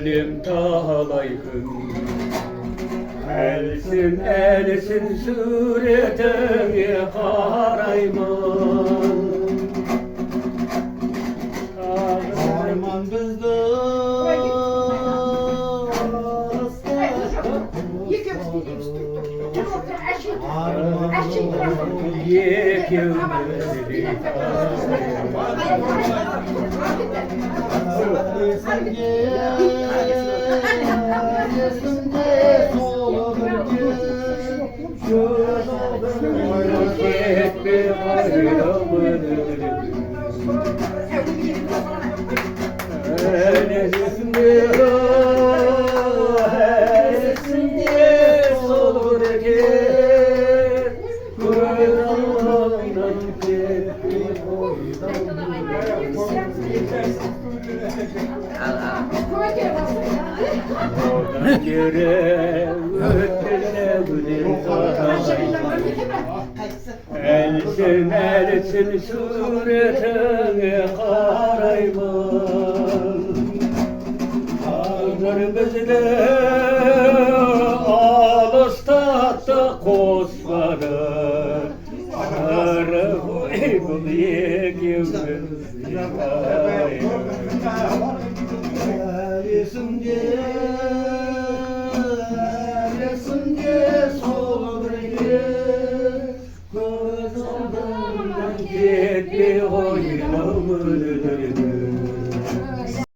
ölüm talaykın Elsin elsin suretine karayman Arman bizde Elsin elsin suretine karayman Ağır bizde alıstakta kosları Sarı uygun yegimiz Yesim diye